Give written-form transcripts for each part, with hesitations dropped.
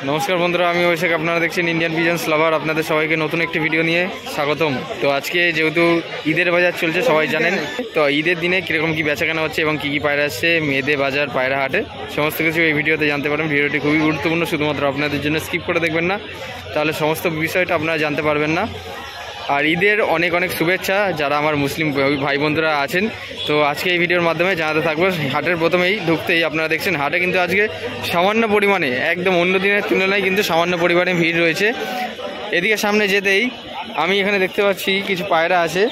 নমস্কার বন্ধুরা, আমি অভিষেক। আপনারা দেখছেন ইন্ডিয়ান পিজন্স লাভার। আপনাদের সবাইকে নতুন একটি ভিডিও নিয়ে স্বাগতম। তো আজকে যেহেতু ঈদের বাজার চলছে, সবাই জানেন, তো ঈদের দিনে কীরকম কী বেচাকেনা হচ্ছে এবং কী কী পায়রা আসছে মেয়েদের বাজার পায়রা হাটে, সমস্ত কিছু এই ভিডিওতে জানতে পারেন। ভিডিওটি খুবই গুরুত্বপূর্ণ, শুধুমাত্র আপনাদের জন্য। স্কিপ করে দেখবেন না, তাহলে সমস্ত বিষয়টা আপনারা জানতে পারবেন না। আর ঈদের অনেক অনেক শুভেচ্ছা যারা আমার মুসলিম ভাই বন্ধুরা আছেন। তো আজকে এই ভিডিওর মাধ্যমে জানাতে থাকবো। হাটের প্রথমেই ঢুকতেই আপনারা দেখছেন হাটে কিন্তু আজকে সামান্য পরিমাণে, একদম অন্য দিনের তুলনায় কিন্তু সামান্য পরিমাণে ভিড় রয়েছে। এদিকে সামনে যেতেই আমি এখানে দেখতে পাচ্ছি কিছু পায়রা আছে।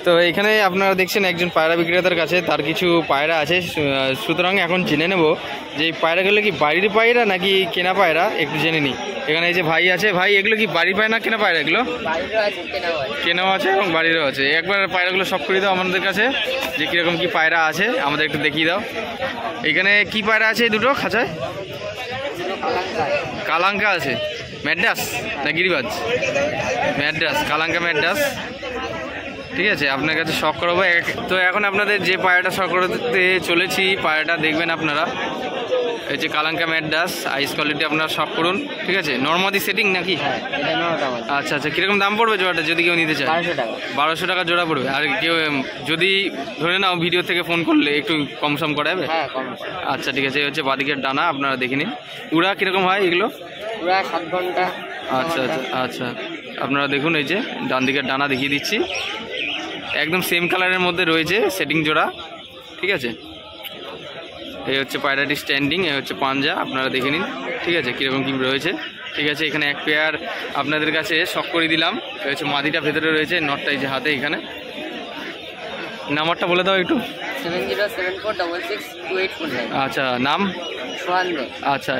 তো এখানে আপনারা দেখছেন একজন পায়রা বিক্রেতার কাছে তার কিছু পায়রা আছে, সুতরাং এখন জেনে নেব যে এই পায়রাগুলো কি বাড়ির পায়রা নাকি কেনা পায়রা, একটু জেনে নিই। এখানে এই যে ভাই আছে, ভাই এগুলো কি বাড়ির পায়রা না কেনা পায়রা? এগুলো কেনাও আছে এবং বাড়িরও আছে। একবার পায়রাগুলো সব করে দাও আমাদের কাছে, যে কীরকম কি পায়রা আছে আমাদের একটু দেখিয়ে দাও। এখানে কি পায়রা আছে এই দুটো খাঁচায়? কালাঙ্কা আছে, ম্যাড্রাস না গিরিবাজ? ম্যাড্রাস, কালাঙ্কা ম্যাড্রাস। ঠিক আছে, আপনার কাছে শখ করাবো। তো এখন আপনাদের যে পায়রাটা শখ করতে চলেছি, পায়রাটা দেখবেন আপনারা, এই যে কালাঙ্কা ম্যাড্রাস আইস কোয়ালিটি, আপনারা শখ করুন। ঠিক আছে, নর্মাদি সেটিং নাকি? আচ্ছা আচ্ছা, কীরকম দাম পড়বে জোড়াটা যদি কেউ নিতে চায়? 1200 টাকা জোড়া পড়বে। আর কেউ যদি ধরে নাও ভিডিও থেকে ফোন করলে একটু কম সম করা যাবে? আচ্ছা ঠিক আছে। এই হচ্ছে বাদিকের ডানা, আপনারা দেখে নিন। উড়া কীরকম হয় এগুলো? 7 ঘন্টা। আচ্ছা আচ্ছা আচ্ছা, আপনারা দেখুন, এই যে ডান দিকের ডানা দেখিয়ে দিচ্ছি, একদম সেম কালারের মধ্যে রয়েছে সেটিং জোড়া। ঠিক আছে, এই হচ্ছে পায়রাটি স্ট্যান্ডিং, এই হচ্ছে পাঞ্জা, আপনারা দেখে নিন। ঠিক আছে, কীরকম কী রয়েছে। ঠিক আছে, এখানে এক পেয়ার আপনাদের কাছে শখ করে দিলাম। এই হচ্ছে মাদিটা ভেতরে রয়েছে, নটটা এই যে হাতে। এখানে নাম্বারটা বলে দাও একটু। 7074662849। আচ্ছা, নাম? সোহান। আচ্ছা,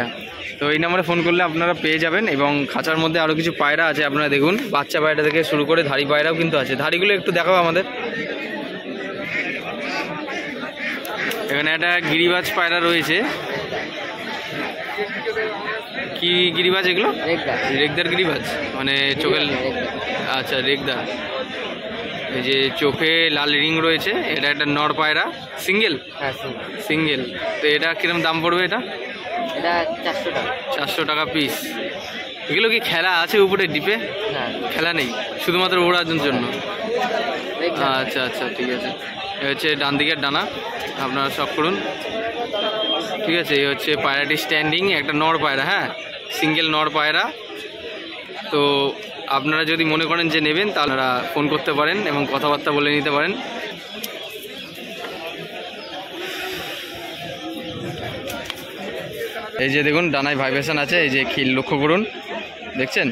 তো এই নাম্বারে ফোন করলে আপনারা পেয়ে যাবেন। এবং খাঁচার মধ্যে আরও কিছু পায়রা আছে, আপনারা দেখুন। বাচ্চা পায়রা থেকে শুরু করে ধাড়ি পায়রাও কিন্তু আছে। ধাড়িগুলো একটু দেখাবো আমাদের। এখানে একটা গিরিবাজ পায়রা রয়েছে। কি গিরিবাজ এগুলো? রেগদার গিরিবাজ, মানে চোখের। আচ্ছা, রেগদা। এই যে চোখে লাল রিং রয়েছে, এটা একটা নর পায়রা, সিঙ্গেল। সিঙ্গেল। তো এটা কিরকম দাম পড়বে? এটা 400 টাকা। 400 টাকা পিস। এগুলো কি খেলা আছে উপরে ডিপে? খেলা নেই, শুধুমাত্র ওড়ানোর জন্য। আচ্ছা আচ্ছা, ঠিক আছে। এই হচ্ছে ডান দিকের ডানা, আপনারা শখ করুন। ঠিক আছে, এই হচ্ছে পায়রাটি স্ট্যান্ডিং, একটা নর পায়রা। হ্যাঁ, সিঙ্গেল নর পায়রা। তো আপনারা যদি মনে করেন যে নেবেন, তাহলে ফোন করতে পারেন এবং কথাবার্তা বলে নিতে পারেন। এই যে দেখুন, ডানায় ভাইব্রেশন আছে, এই যে খিল লক্ষ্য করুন, দেখছেন?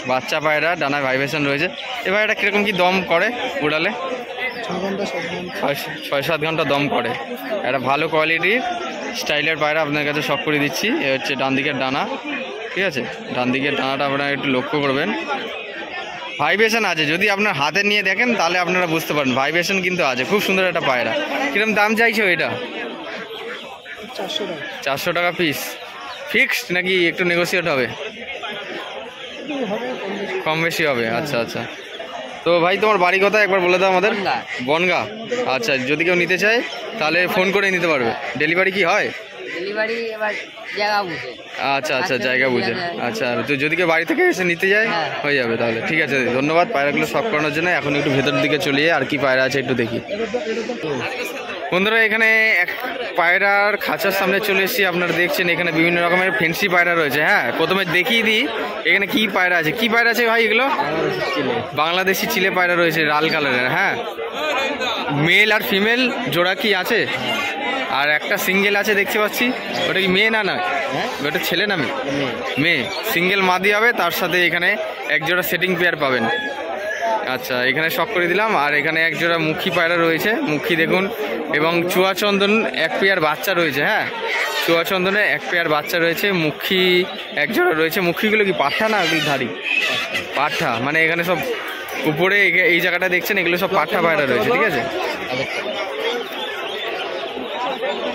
বাচ্চা পায়রা, ডানায় ভাইব্রেশন রয়েছে। এবার এটা কীরকম কি দম করে উড়ালে? 6-7 ঘন্টা দম করে। একটা ভালো কোয়ালিটির স্টাইলের পায়রা আপনার কাছে শখ করে দিচ্ছি। এ হচ্ছে ডান দিকের ডানা। ঠিক আছে, ডান দিকের ডানাটা আপনারা একটু লক্ষ্য করবেন। ভাইব্রেশন আছে, যদি আপনার হাতে নিয়ে দেখেন তাহলে আপনারা বুঝতে পারেন ভাইব্রেশন কিন্তু আছে। খুব সুন্দর একটা পায়রা। কীরকম দাম চাইছো এটা? 400 টাকা পিস। ফিক্সড নাকি একটু নেগোসিয়েট হবে? কম বেশি হবে। আচ্ছা আচ্ছা। তো ভাই, তোমার বাড়ি কথা একবার বলে দাও আমাদের। বনগা। আচ্ছা, যদি কেউ নিতে চায় তাহলে ফোন করে নিতে পারবে। ডেলিভারি কি হয়? ডেলিভারি এবার জায়গা বুঝে। আচ্ছা আচ্ছা, জায়গা বুঝে। আচ্ছা, তো যদি কেউ বাড়ি থেকে এসে নিতে যায় হয়ে যাবে তাহলে। ঠিক আছে, ধন্যবাদ পায়রাগুলো শখ করানোর জন্য। এখন একটু ভেতর দিকে চলে আর কি পায়রা আছে একটু দেখি। বন্ধুরা, এখানে এক পায়রার খাঁচার সামনে চলে এসেছি। আপনারা দেখছেন এখানে বিভিন্ন রকমের ফেন্সি পায়রা রয়েছে। হ্যাঁ, প্রথমে দেখিয়ে দিই এখানে কি পায়রা আছে। কি পায়রা আছে ভাই এগুলো? বাংলাদেশি চিলে পায়রা রয়েছে, লাল কালারের। হ্যাঁ, মেল আর ফিমেল জোড়া কি আছে? আর একটা সিঙ্গেল আছে দেখতে পাচ্ছি। ওটা কি মেয়ে? না, ওটা ছেলে না মেয়ে? মেয়ে। সিঙ্গেল মাদি হবে, তার সাথে এখানে এক জোড়া সেটিং পেয়ার পাবেন। আচ্ছা, এখানে শখ করে দিলাম। আর এখানে এক জোড়া মুখী পায়রা রয়েছে, মুখী দেখুন। এবং চুয়াচন্দন এক পেয়ার বাচ্চা রয়েছে। হ্যাঁ, চুয়াচন্দনে এক পেয়ার বাচ্চা রয়েছে। মুখী এক জোড়া রয়েছে। মুখীগুলো কি পাঠা না ওগুলো ধাড়ি? পাঠা, মানে এখানে সব উপরে এই জায়গাটা দেখছেন, এগুলো সব পাঠা পায়রা রয়েছে। ঠিক আছে,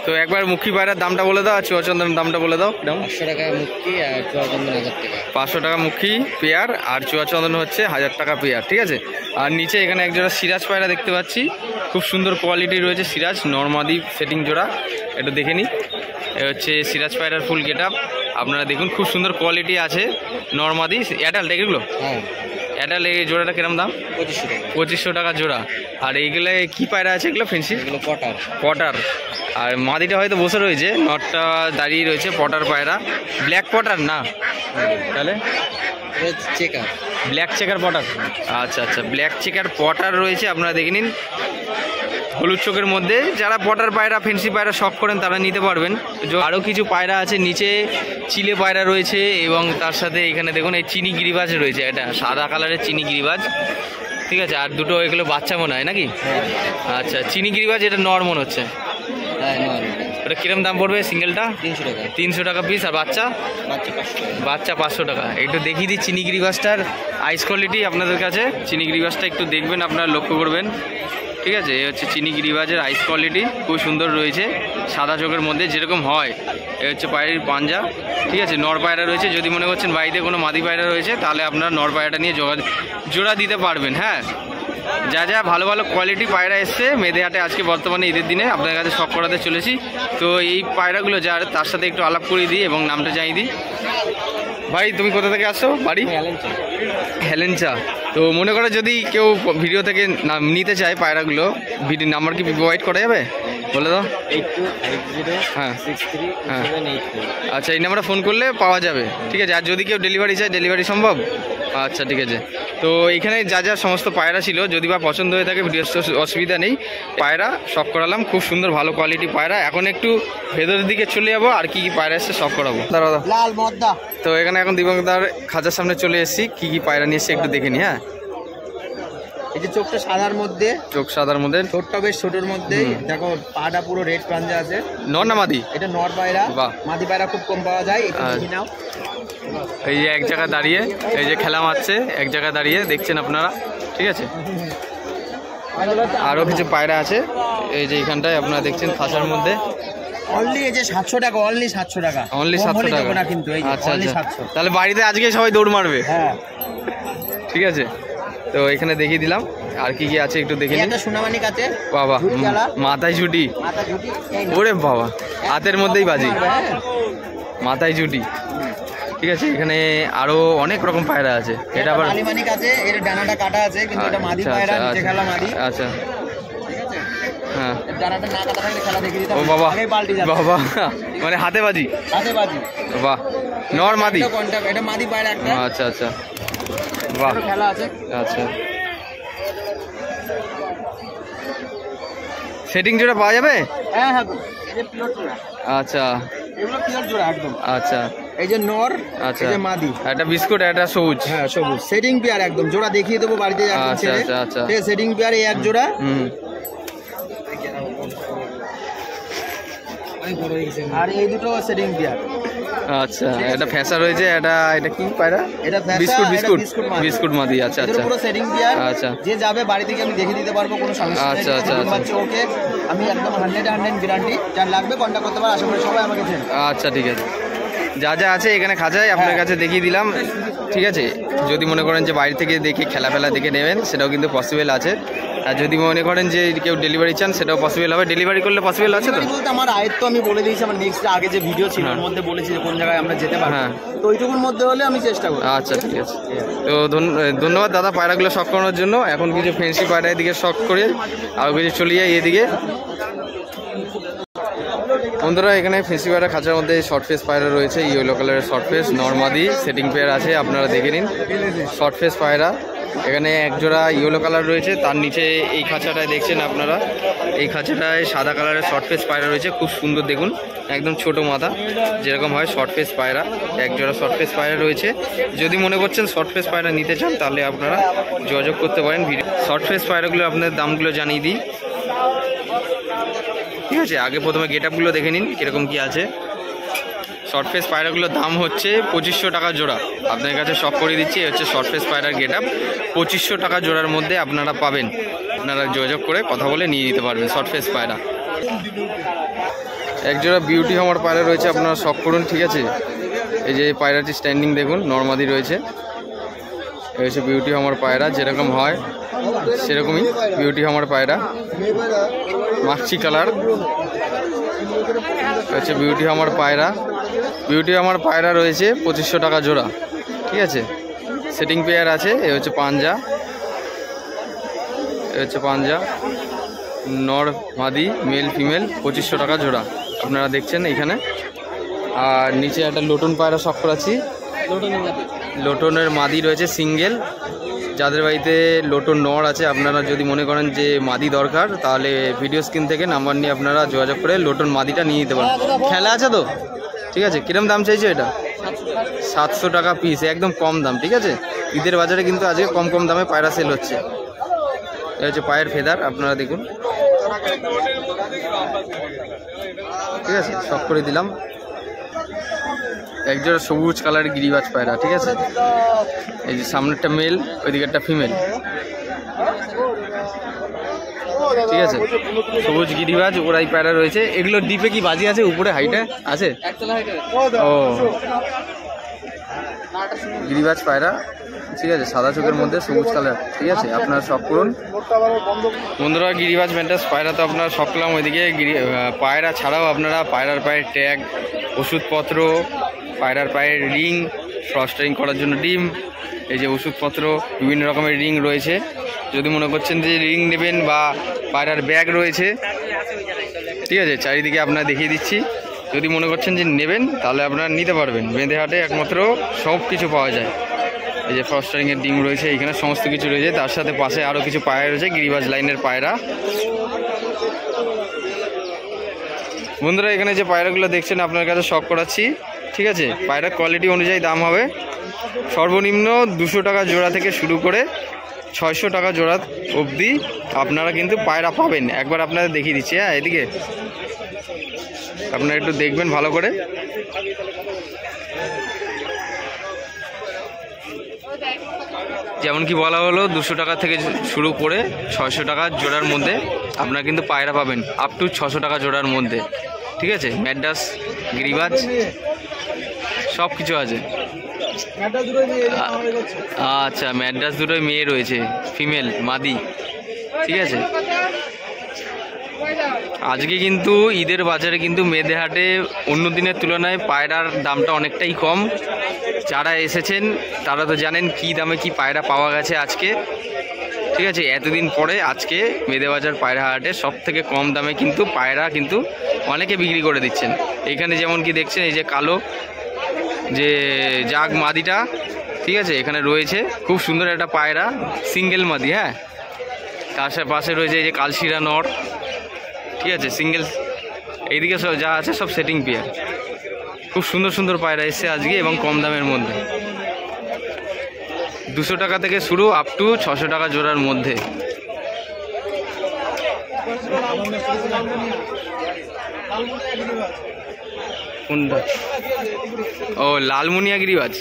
তো একবার মুখী পায়রার দামটা বলে দাও আর চুয়াচন্দনের দামটা বলে দাও। 500 টাকা মুক্তি আর চুয়াচন্দন 1000 টাকা। 500 টাকা মুখী পেয়ার আর চুয়াচন্দন হচ্ছে 1000 টাকা পেয়ার, ঠিক আছে। আর নিচে এখানে এক জোড়া সিরাজ পায়রা দেখতে পাচ্ছি, খুব সুন্দর কোয়ালিটি রয়েছে সিরাজ নরমাদি সেটিং জোড়া, এটা দেখে নিই। এ হচ্ছে সিরাজ পায়রার ফুল গেট আপ, আপনারা দেখুন খুব সুন্দর কোয়ালিটি আছে নরমাদি অ্যাডাল্ট এগুলো। হ্যাঁ অ্যাডাল্ট এই জোড়াটা কিরম দাম? 2500 টাকা। 2500 টাকা জোড়া। আর এইগুলো কি পায়রা আছে এগুলো? ফেন্সি এগুলো পটার। পটার। আর মাদিটা হয়তো বসে রয়েছে, নটটা দাঁড়িয়ে রয়েছে, পটার পায়রা। ব্ল্যাক পটার না তাহলে চেকার, ব্ল্যাক চেকার পটার। আচ্ছা আচ্ছা, ব্ল্যাক চেকার পটার রয়েছে, আপনারা দেখে নিন হলুদ চোখের মধ্যে। যারা পটার পায়রা ফেন্সি পায়রা শখ করেন তারা নিতে পারবেন। আরও কিছু পায়রা আছে, নিচে চিলে পায়রা রয়েছে এবং তার সাথে এখানে দেখুন এই চিনি গিরিবাজ রয়েছে, এটা সাদা কালারের চিনি গিরিবাজ, ঠিক আছে। আর দুটো এগুলো বাচ্চা মনে হয় নাকি? আচ্ছা, চিনি গিরিবাজ এটা নর মনে হচ্ছে। হ্যাঁ নর। ওটা কিরম দাম পড়বে সিঙ্গেলটা? 300 টাকা। 300 টাকা পিস। আর বাচ্চা? বাচ্চা 500 টাকা। একটু দেখিয়ে দিই চিনি গিরিবাজটার আইস কোয়ালিটি আপনাদের কাছে। চিনি গিরিবাজটা একটু দেখবেন, আপনারা লক্ষ্য করবেন, ঠিক আছে। এই হচ্ছে চিনি গিরিবাজের আইস কোয়ালিটি, খুব সুন্দর রয়েছে সাদা চোখের মধ্যে যেরকম হয়। এই হচ্ছে পায়রার পাঞ্জা, ঠিক আছে। নর পায়রা রয়েছে, যদি মনে করছেন বাড়িতে কোনো মাদি পায়রা রয়েছে তাহলে আপনারা নর পায়রাটা নিয়ে জোড়া দিতে পারবেন। হ্যাঁ, যা যা ভালো ভালো কোয়ালিটি পায়রা এসছে মেদেহাটে আজকে বর্তমানে ঈদের দিনে আপনার কাছে শখ করাতে চলেছি। তো এই পায়রাগুলো যার তার সাথে একটু আলাপ করে দিই এবং নামটা জানিয়ে দিই। ভাই তুমি কোথা থেকে আসছো? বাড়ি হেলেঞ্চা। তো মনে করো যদি কেউ ভিডিও থেকে নিতে চায় পায়রাগুলো, ভিডিও নাম্বার কি প্রোভাইড করা যাবে? বলে দাও। 8250 হ্যাঁ 63 আচ্ছা, এই নাম্বারে ফোন করলে পাওয়া যাবে, ঠিক আছে। আর যদি কেউ ডেলিভারি চায় ডেলিভারি সম্ভব? আচ্ছা ঠিক আছে। তো এখানে যা যা সমস্ত পায়রা ছিল, যদি বা পছন্দ হয়ে থাকে ভিডিও অসুবিধা নেই, পায়রা সব করালাম, খুব সুন্দর ভালো কোয়ালিটি পায়রা। এখন একটু ভেতরের দিকে চলে যাবো আর কি কি পায়রা এসছে সব করাবো। দাদা লাল মদ্দা। তো এখানে এখন দিবঙ্গদার খাঁচার সামনে চলে এসেছি, কি কি পায়রা নিয়ে এসছে একটু দেখে নি। হ্যাঁ, এই যে চোখটা সাদার মধ্যে, চোখ সাদার মধ্যে, ঠোঁটটা বেশ ছোটর মধ্যে, দেখো পাটা পুরো রেড পাঞ্জা আছে। নর না মাদি? এটা নর পায়রা। বাহ, মাদি পায়রা খুব কম পাওয়া যায়, একটু দেখে নাও। এই যে এক জায়গায় দাঁড়িয়ে এই যে খেলা মারছে, এক জায়গায় দাঁড়িয়ে দেখছেন আপনারা, ঠিক আছে। আরও কিছু পায়রা আছে এই যে এখানটায় আপনারা দেখছেন খাঁচার মধ্যে। অনলি এই যে 700 টাকা, অনলি 700 টাকা, অনলি 700 টাকা না কিন্তু এই যে আচ্ছা অনলি আচ্ছা, 700। তাহলে বাড়িতে আজকে সবাই দৌড় মারবে। হ্যাঁ ঠিক আছে, তো এখানে দেখিয়ে দিলাম আর কি কি আছে একটু দেখে নিন। একটা সোনামানিক আছে। বাবা, মাথায় ঝুটি, মাথা ঝুটি, ওরে বাবা, হাতের মধ্যেই বাজি, মাথায় ঝুটি, ঠিক আছে। এখানে আরো অনেক রকম পায়রা আছে। এটা আবার আলিমানিক আছে, এর ডানাটা কাটা আছে কিন্তু এটা মাদি পায়রা, নিচে খেলা মাদি। আচ্ছা হ্যাঁ, ডানাটা না কাটা থাকলে খেলা দেখিয়ে দিতাম। ও বাবা, আগেই পাল্টি যাবে বাবা, মানে হাতে বাজি, হাতে বাজি। বাহ, নর মাদি, এটা মাদি পায়রা একটা। আচ্ছা আচ্ছা, বাহ, খেলা আছে। আচ্ছা, সেটিং জোড়া পাওয়া যাবে? হ্যাঁ হ্যাঁ, এই যে পিওর জোড়া। আচ্ছা, এগুলো পিওর জোড়া একদম। আচ্ছা, এই যে নর, আচ্ছা, এই যে মাদি, একটা বিস্কুট একটা সবুজ। হ্যাঁ সবুজ, সেটিং পেয়ার একদম। জোড়া দেখিয়ে দেবো বাড়িতে একদম আচ্ছা ছেড়ে। আচ্ছা আচ্ছা, এই সেটিং পেয়ার এই এক জোড়া। আর এই দুটো সেটিং পেয়ার। আচ্ছা, এটা ফ্যাসা রয়েছে, এটা কি পায়রা? এটা বিস্কুট, বিস্কুট, বিস্কুট মাদি। আচ্ছা আচ্ছা, পুরো সেটিং পেয়ার। আচ্ছা, যে যাবে বাড়ি থেকে আমি দেখে দিতে পারবো, কোনো সমস্যা নেই। আচ্ছা আচ্ছা আচ্ছা, ওকে, আমি একদম 100% গ্যারান্টি। যার লাগবে কন্টাক্ট করতে পারে, আশা করি সবাই আমাকে চেনে। আচ্ছা ঠিক আছে, যা যা আছে এখানে খাঁচায় আপনার কাছে দেখিয়ে দিলাম, ঠিক আছে। যদি মনে করেন যে বাইরে থেকে দেখে খেলা দেখে নেবেন সেটাও কিন্তু পসিবল আছে। আর যদি মনে করেন যে কেউ ডেলিভারি চান সেটাও পসিবল হবে। ডেলিভারি করলে পসিবল আছে তো? বলতে আমার আয়ত্ত আমি বলে দিয়েছি, আমার নেক্সট আগে যে ভিডিও ছিল ওর মধ্যে বলেছি যে কোন জায়গায় আমরা যেতে পারবো। হ্যাঁ, তো ওইটুকুর মধ্যে হলে আমি চেষ্টা করব। আচ্ছা ঠিক আছে, তো ধন্যবাদ দাদা পায়রাগুলো শখ করানোর জন্য। এখন কিছু ফেন্সি পায়রা এদিকে শখ করে আর কিছু চলে যায় এদিকে। বন্ধুরা এখানে ফেন্সি পায়রা খাঁচার মধ্যে শর্ট ফেস পায়রা রয়েছে, ইয়েলো কালারের শর্ট ফেস নরমাদি সেটিং পেয়ার আছে, আপনারা দেখে নিন। শর্ট ফেস পায়রা এখানে একজোড়া ইয়েলো কালার রয়েছে, তার নিচে এই খাঁচাটায় দেখছেন আপনারা, এই খাঁচাটায় সাদা কালারের শর্ট ফেস পায়রা রয়েছে, খুব সুন্দর দেখুন, একদম ছোট মাথা যেরকম হয় শর্ট ফেস পায়রা। একজোড়া শর্ট ফেস পায়রা রয়েছে, যদি মনে করছেন শর্ট ফেস পায়রা নিতে চান তাহলে আপনারা যোগাযোগ করতে পারেন। শর্ট ফেস পায়রাগুলো আপনাদের দামগুলো জানিয়ে দিই, ঠিক আছে। আগে প্রথমে গেট আপগুলো দেখে নিন কীরকম কী আছে। শর্ট ফেস পায়রাগুলোর দাম হচ্ছে 2500 টাকা জোড়া, আপনার কাছে শখ করে দিচ্ছি। হচ্ছে শর্ট ফেস পায়রার গেট আপ 2500 টাকা জোড়ার মধ্যে আপনারা পাবেন, আপনারা যোগাযোগ করে কথা বলে নিয়ে নিতে পারবেন শর্ট ফেস পায়রা। একজোড়া বিউটি হামার পায়রা রয়েছে, আপনারা শখ করুন। ঠিক আছে, এই যে পায়রাটি স্ট্যান্ডিং দেখুন, নর্মাদি রয়েছে। এই হচ্ছে বিউটি হামার পায়রা, যেরকম হয় সেরকমই বিউটি হামার পায়রা, মাছি কালার হচ্ছে বিউটি হামার পায়রা। বিউটি হামার পায়রা রয়েছে 2500 টাকা জোড়া। ঠিক আছে, সেটিং পেয়ার আছে। এই হচ্ছে পাঞ্জা, এই হচ্ছে পাঞ্জা, নর মাদি, মেল ফিমেল, 2500 টাকা জোড়া আপনারা দেখছেন এইখানে। আর নিচে একটা লোটন পায়রা শখ করাচ্ছি, লোটনের মাদি রয়েছে সিঙ্গেল। যাদের বাড়িতে লোটন নর আছে, আপনারা যদি মনে করেন যে মাদি দরকার, তাহলে ভিডিও স্ক্রিন থেকে নাম্বার নিয়ে আপনারা যোগাযোগ করে লোটন মাদিটা নিয়ে নিতে পারেন। খেলা আছে তো? ঠিক আছে, কিরম দাম চাইছে এটা? 700 টাকা পিস, একদম কম দাম। ঠিক আছে, ঈদের বাজারে কিন্তু আজকে কম কম দামে পায়রা সেল হচ্ছে। এটা হচ্ছে পায়ের ফেদার, আপনারা দেখুন। ঠিক আছে, শখ করে দিলাম। একজোড়া সবুজ কালারের গিরিবাজ পায়রা। ঠিক আছে, এই যে সামনেরটা মেল, ওইদিকে একটা ফিমেল। ঠিক আছে, সবুজ গিরিবাজ ওরাই পায়রা রয়েছে। এগুলো ডিপে কি বাজি আছে? উপরে হাইটে আছে? ও, গিরিবাজ পায়রা। ঠিক আছে, সাদা চোখের মধ্যে সবুজ কালার। ঠিক আছে, আপনারা শখ করুন বন্ধুরা। গিরিবাজ ম্যান্টাস পায়রা তো আপনারা শখ করলাম। ওইদিকে পায়রা ছাড়াও আপনারা পায়রার পায়ের ট্যাগ, ওষুধপত্র, পায়রার পায়ের রিং, ফ্রস্টারিং করার জন্য ডিম, এই যে ওষুধপত্র, বিভিন্ন রকমের রিং রয়েছে। যদি মনে করছেন যে রিং নেবেন, বা পায়রার ব্যাগ রয়েছে। ঠিক আছে, চারিদিকে আপনারা দেখিয়ে দিচ্ছি। যদি মনে করছেন যে নেবেন, তাহলে আপনারা নিতে পারবেন। বেঁধেহাটে একমাত্র সব কিছু পাওয়া যায়। এই যে ফ্রস্টারিংয়ের ডিম রয়েছে, এখানে সমস্ত কিছু রয়েছে। তার সাথে পাশে আরও কিছু পায়রা রয়েছে, গিরিবাজ লাইনের পায়রা। বন্ধুরা, এখানে যে পায়রাগুলো দেখছেন আপনার কাছে শখ করাচ্ছি। ঠিক আছে, পায়রার কোয়ালিটি অনুযায়ী দাম হবে। সর্বনিম্ন 200 টাকা জোড়া থেকে শুরু করে 600 টাকা জোড়া অবধি আপনারা কিন্তু পায়রা পাবেন। একবার আপনাদের দেখিয়ে দিচ্ছি। হ্যাঁ, এদিকে আপনারা একটু দেখবেন ভালো করে। যেমন কি বলা হলো, 200 টাকা থেকে শুরু করে 600 টাকা জোড়ার মধ্যে আপনারা কিন্তু পায়রা পাবেন, আপ টু 600 টাকা জোড়ার মধ্যে। ঠিক আছে, ম্যাড্রাস, গিরিবাজ সব কিছু আছে। আচ্ছা, ম্যাড্রাস দুটোই মেয়ে রয়েছে, ফিমেল মাদি। ঠিক আছে, আজকে কিন্তু ঈদের বাজারে কিন্তু মেয়েদেহাটে অন্য দিনের তুলনায় পায়রার দামটা অনেকটাই কম। যারা এসেছেন তারা তো জানেন কি দামে কি পায়রা পাওয়া গেছে আজকে। ঠিক আছে, এতদিন পরে আজকে মেদেবাজার পায়রা হাটে সব থেকে কম দামে কিন্তু পায়রা কিন্তু অনেকে বিক্রি করে দিচ্ছেন। এখানে যেমন কি দেখছেন, এই যে কালো যে জাগ মাদিটা, ঠিক আছে, এখানে রয়েছে খুব সুন্দর একটা পায়রা, সিঙ্গেল মাদি। হ্যাঁ, তার পাশে রয়েছে এই যে কালশিরা নর। ঠিক আছে, সিঙ্গেল। এইদিকে সব যা আছে সব সেটিং পেয়ার। খুব সুন্দর সুন্দর পায়রা এসছে আজকে, এবং কম দামের মধ্যে। 200 টাকা থেকে শুরু, আপ টু 600 টাকা জোড়ার মধ্যে। কোনটা? ও, লালমুনিয়া গিরিবাজ।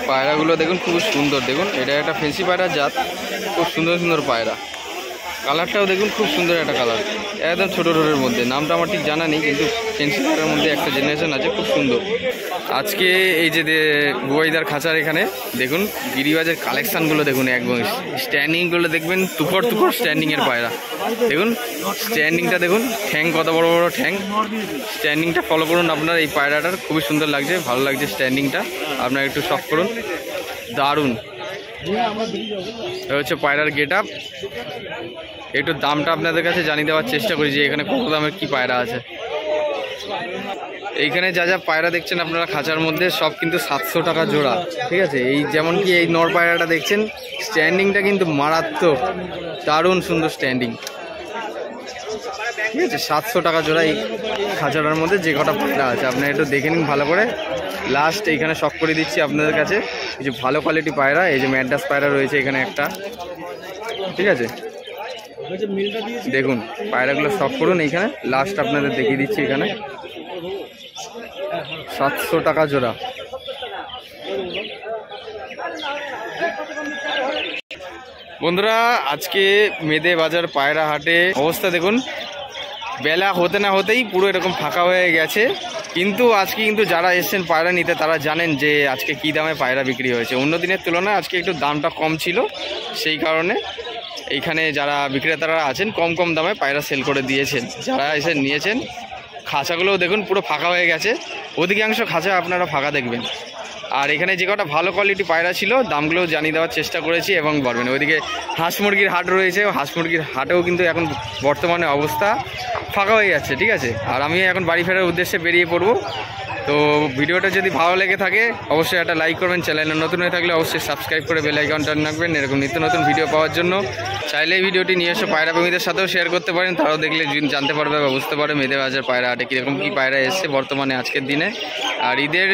পায়রাগুলো দেখুন, খুব সুন্দর। দেখুন, এটা একটা ফেন্সি পায়রা জাত, খুব সুন্দর সুন্দর পায়রা। কালারটাও দেখুন, খুব সুন্দর একটা কালার, একদম ছোটো ঠোঁটের মধ্যে। নামটা আমার ঠিক জানা নেই, কিন্তু ফেন্সি পায়রার মধ্যে একটা জেনারেশন আছে, খুব সুন্দর। আজকে এই যে বুবাইদার খাঁচার এখানে দেখুন গিরিবাজের কালেকশানগুলো দেখুন, একদম স্ট্যান্ডিংগুলো দেখবেন, তুকর তুকর স্ট্যান্ডিংয়ের পায়রা। দেখুন স্ট্যান্ডিংটা দেখুন, ঠ্যাং কত বড় বড় ঠ্যাং। স্ট্যান্ডিংটা ফলো করুন আপনার, এই পায়রাটার খুবই সুন্দর লাগছে, ভালো লাগছে স্ট্যান্ডিংটা। আপনারা একটু শখ করুন, দারুণ। এটা হচ্ছে পায়রার গেট আপ। একটু দামটা আপনাদের কাছে জানিয়ে দেওয়ার চেষ্টা করি যে এখানে কত দামের কি পায়রা আছে। এইখানে যা যা পায়রা দেখছেন আপনারা খাঁচার মধ্যে, সব কিন্তু 700 টাকা জোড়া। ঠিক আছে, এই যেমন কি এই নর পায়রাটা দেখছেন, স্ট্যান্ডিংটা কিন্তু মারাত্মক, দারুণ সুন্দর স্ট্যান্ডিং। ঠিক আছে, 700 টাকা জোড়া এই খাঁচাটার মধ্যে যে কটা পায়রা আছে। আপনারা একটু দেখে নিন ভালো করে। লাস্ট এইখানে শখ করে দিচ্ছি আপনাদের কাছে কিছু ভালো কোয়ালিটি পায়রা। এই যে ম্যাড্রাস পায়রা রয়েছে এখানে একটা। ঠিক আছে, দেখুন পায়রাগুলো শখ করুন। এইখানে লাস্ট আপনাদের দেখিয়ে দিচ্ছি, এখানে 700 টাকা জোড়া। বন্ধুরা আজকে মেদে বাজার পায়রা হাটে অবস্থা দেখুন, বেলা হতে না হতেই পুরো এরকম ফাঁকা হয়ে গেছে। কিন্তু আজকে কিন্তু যারা এসছেন পায়রা নিতে তারা জানেন যে আজকে কী দামে পায়রা বিক্রি হয়েছে। অন্য দিনের তুলনায় আজকে একটু দামটা কম ছিল, সেই কারণে এইখানে যারা বিক্রেতারা আছেন কম কম দামে পায়রা সেল করে দিয়েছেন। যারা এসে নিয়েছেন খাঁচাগুলোও দেখুন পুরো ফাঁকা হয়ে গেছে, অধিকাংশ খাঁচা আপনারা ফাঁকা দেখবেন। আর এখানে যে কটা ভালো কোয়ালিটি পায়রা ছিল দামগুলো জানিয়ে দেওয়ার চেষ্টা করেছি এবং বলবেন। ওইদিকে হাঁস মুরগির হাট রয়েছে, হাঁস মুরগির হাটেও কিন্তু এখন বর্তমানে অবস্থা ফাঁকা হয়ে যাচ্ছে, ঠিক আছে। আর আমি এখন বাড়ি ফেরার উদ্দেশ্যে বেরিয়ে পড়বো। তো ভিডিওটা যদি ভালো লেগে থাকে অবশ্যই একটা লাইক করবেন, চ্যানেলে নতুন হয়ে থাকলে অবশ্যই সাবস্ক্রাইব করে বেল আইকনটা টান রাখবেন এরকম নিত্য নতুন ভিডিও পাওয়ার জন্য। চাইলে এই ভিডিওটি নিয়ে এসে পায়রা প্রেমীদের সাথেও শেয়ার করতে পারেন, তারাও দেখলে জানতে পারবে বা বুঝতে পারবে মেদে বাজার পায়রা হাটে কীরকম কী পায়রা এসছে বর্তমানে আজকের দিনে। আর ঈদের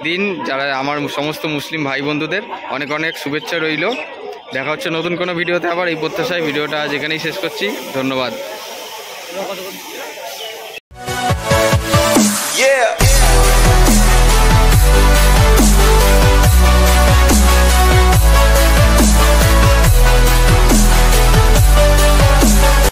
দিন যারা আমার সমস্ত মুসলিম ভাই বন্ধুদের অনেক অনেক শুভেচ্ছা রইল। দেখা হচ্ছে নতুন কোনো ভিডিওতে আবার, এই প্রত্যাশায় ভিডিওটা আজ এখানেই শেষ করছি। ধন্যবাদ।